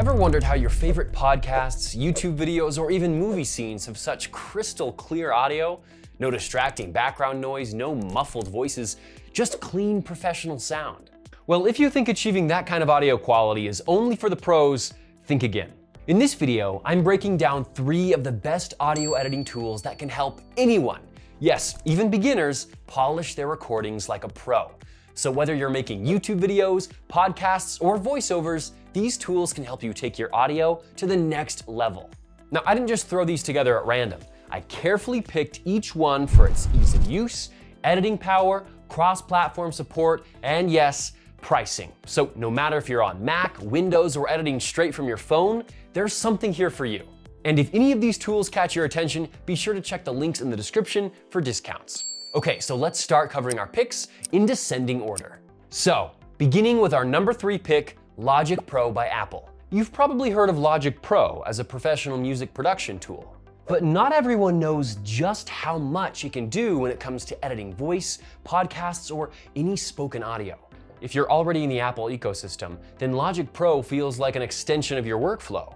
Ever wondered how your favorite podcasts, YouTube videos, or even movie scenes have such crystal clear audio? No distracting background noise, no muffled voices, just clean professional sound. Well, if you think achieving that kind of audio quality is only for the pros, think again. In this video, I'm breaking down 3 of the best audio editing tools that can help anyone, yes, even beginners, polish their recordings like a pro. So whether you're making YouTube videos, podcasts, or voiceovers, these tools can help you take your audio to the next level. Now, I didn't just throw these together at random. I carefully picked each one for its ease of use, editing power, cross-platform support, and yes, pricing. So no matter if you're on Mac, Windows, or editing straight from your phone, there's something here for you. And if any of these tools catch your attention, be sure to check the links in the description for discounts. Okay, so let's start covering our picks in descending order. So, beginning with our number 3 pick, Logic Pro by Apple. You've probably heard of Logic Pro as a professional music production tool, but not everyone knows just how much it can do when it comes to editing voice, podcasts, or any spoken audio. If you're already in the Apple ecosystem, then Logic Pro feels like an extension of your workflow.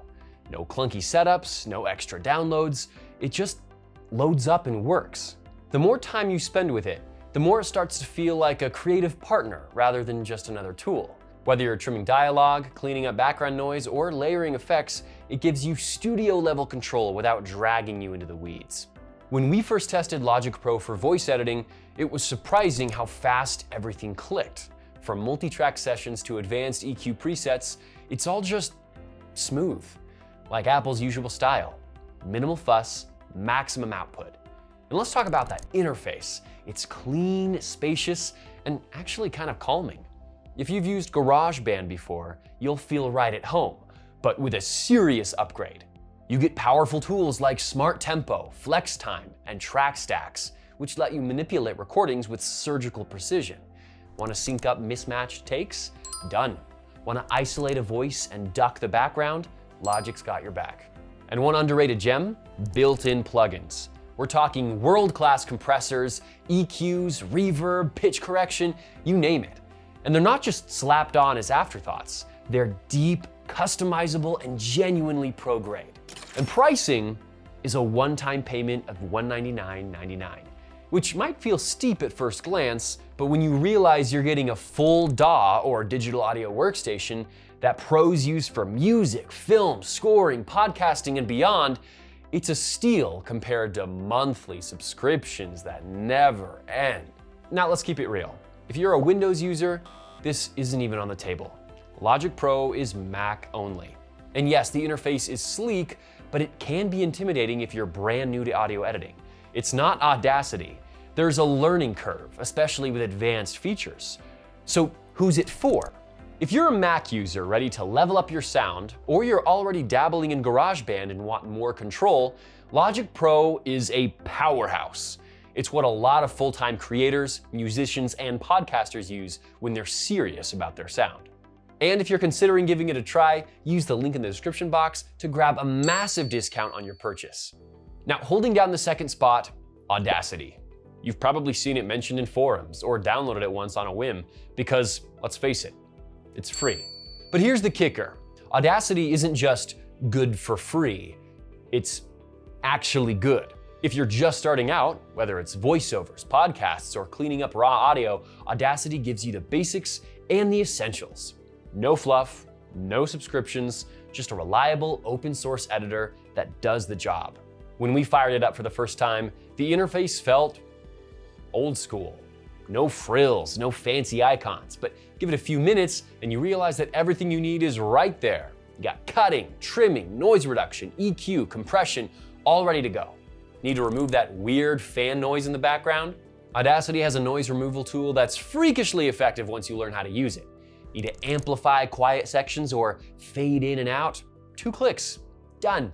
No clunky setups, no extra downloads, it just loads up and works. The more time you spend with it, the more it starts to feel like a creative partner rather than just another tool. Whether you're trimming dialogue, cleaning up background noise, or layering effects, it gives you studio-level control without dragging you into the weeds. When we first tested Logic Pro for voice editing, it was surprising how fast everything clicked. From multi-track sessions to advanced EQ presets, it's all just smooth, like Apple's usual style. Minimal fuss, maximum output. And let's talk about that interface. It's clean, spacious, and actually kind of calming. If you've used GarageBand before, you'll feel right at home, but with a serious upgrade. You get powerful tools like Smart Tempo, Flex Time, and Track Stacks, which let you manipulate recordings with surgical precision. Want to sync up mismatched takes? Done. Want to isolate a voice and duck the background? Logic's got your back. And one underrated gem? Built-in plugins. We're talking world-class compressors, EQs, reverb, pitch correction, you name it. And they're not just slapped on as afterthoughts. They're deep, customizable, and genuinely pro-grade. And pricing is a one-time payment of $199.99, which might feel steep at first glance, but when you realize you're getting a full DAW or digital audio workstation that pros use for music, film, scoring, podcasting, and beyond, it's a steal compared to monthly subscriptions that never end. Now let's keep it real. If you're a Windows user, this isn't even on the table. Logic Pro is Mac only. And yes, the interface is sleek, but it can be intimidating if you're brand new to audio editing. It's not Audacity. There's a learning curve, especially with advanced features. So who's it for? If you're a Mac user ready to level up your sound, or you're already dabbling in GarageBand and want more control, Logic Pro is a powerhouse. It's what a lot of full-time creators, musicians, and podcasters use when they're serious about their sound. And if you're considering giving it a try, use the link in the description box to grab a massive discount on your purchase. Now, holding down the second spot, Audacity. You've probably seen it mentioned in forums or downloaded it once on a whim because, let's face it, it's free. But here's the kicker. Audacity isn't just good for free, it's actually good. If you're just starting out, whether it's voiceovers, podcasts, or cleaning up raw audio, Audacity gives you the basics and the essentials. No fluff, no subscriptions, just a reliable open source editor that does the job. When we fired it up for the first time, the interface felt old school. No frills, no fancy icons, but give it a few minutes and you realize that everything you need is right there. You got cutting, trimming, noise reduction, EQ, compression, all ready to go. Need to remove that weird fan noise in the background? Audacity has a noise removal tool that's freakishly effective once you learn how to use it. Need to amplify quiet sections or fade in and out? 2 clicks, done.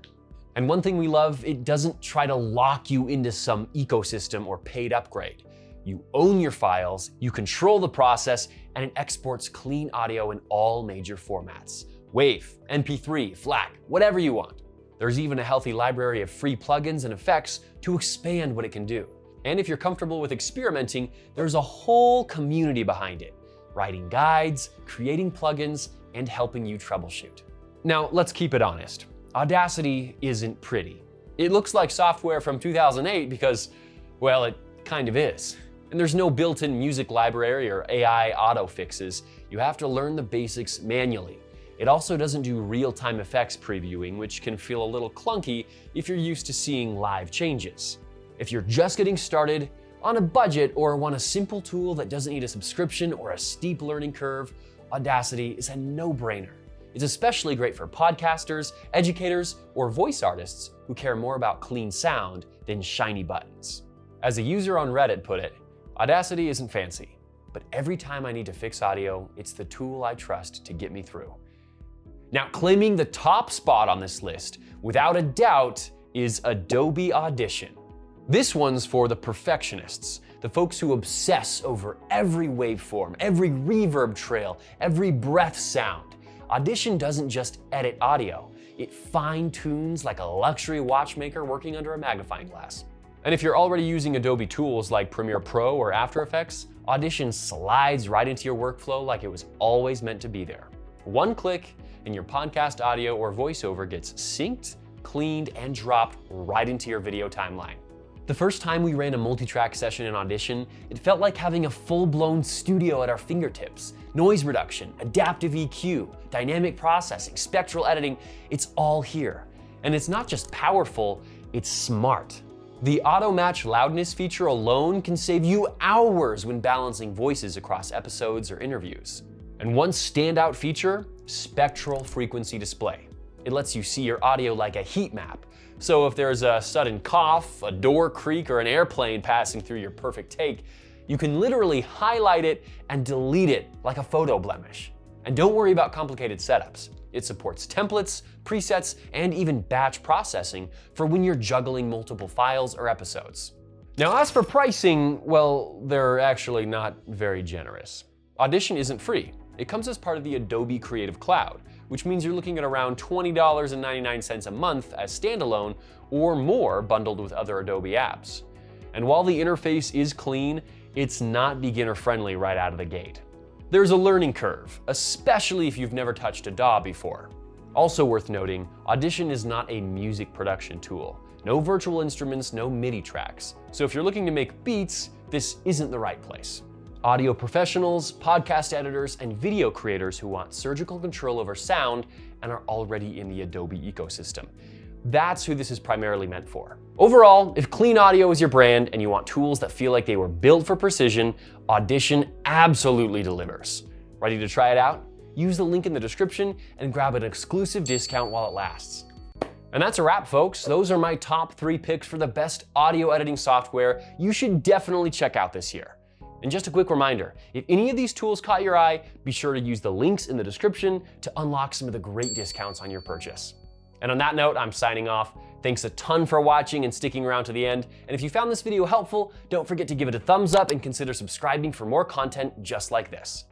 And one thing we love, it doesn't try to lock you into some ecosystem or paid upgrade. You own your files, you control the process, and it exports clean audio in all major formats. WAV, MP3, FLAC, whatever you want. There's even a healthy library of free plugins and effects to expand what it can do. And if you're comfortable with experimenting, there's a whole community behind it, writing guides, creating plugins, and helping you troubleshoot. Now, let's keep it honest. Audacity isn't pretty. It looks like software from 2008 because, well, it kind of is. And there's no built-in music library or AI auto fixes. You have to learn the basics manually. It also doesn't do real-time effects previewing, which can feel a little clunky if you're used to seeing live changes. If you're just getting started, on a budget, or want a simple tool that doesn't need a subscription or a steep learning curve, Audacity is a no-brainer. It's especially great for podcasters, educators, or voice artists who care more about clean sound than shiny buttons. As a user on Reddit put it, Audacity isn't fancy, but every time I need to fix audio, it's the tool I trust to get me through. Now, claiming the top spot on this list, without a doubt, is Adobe Audition. This one's for the perfectionists, the folks who obsess over every waveform, every reverb trail, every breath sound. Audition doesn't just edit audio, it fine-tunes like a luxury watchmaker working under a magnifying glass. And if you're already using Adobe tools like Premiere Pro or After Effects, Audition slides right into your workflow like it was always meant to be there. One click, and your podcast audio or voiceover gets synced, cleaned, and dropped right into your video timeline. The first time we ran a multi-track session in Audition, it felt like having a full-blown studio at our fingertips. Noise reduction, adaptive EQ, dynamic processing, spectral editing, it's all here. And it's not just powerful, it's smart. The auto-match loudness feature alone can save you hours when balancing voices across episodes or interviews. And one standout feature, spectral frequency display. It lets you see your audio like a heat map. So if there's a sudden cough, a door creak, or an airplane passing through your perfect take, you can literally highlight it and delete it like a photo blemish. And don't worry about complicated setups. It supports templates, presets, and even batch processing for when you're juggling multiple files or episodes. Now, as for pricing, well, they're actually not very generous. Audition isn't free. It comes as part of the Adobe Creative Cloud, which means you're looking at around $20.99 a month as standalone or more bundled with other Adobe apps. And while the interface is clean, it's not beginner-friendly right out of the gate. There's a learning curve, especially if you've never touched Adobe before. Also worth noting, Audition is not a music production tool. No virtual instruments, no MIDI tracks. So if you're looking to make beats, this isn't the right place. Audio professionals, podcast editors, and video creators who want surgical control over sound and are already in the Adobe ecosystem. That's who this is primarily meant for. Overall, if clean audio is your brand and you want tools that feel like they were built for precision, Audition absolutely delivers. Ready to try it out? Use the link in the description and grab an exclusive discount while it lasts. And that's a wrap, folks. Those are my top 3 picks for the best audio editing software you should definitely check out this year. And just a quick reminder, if any of these tools caught your eye, be sure to use the links in the description to unlock some of the great discounts on your purchase. And on that note, I'm signing off. Thanks a ton for watching and sticking around to the end. And if you found this video helpful, don't forget to give it a thumbs up and consider subscribing for more content just like this.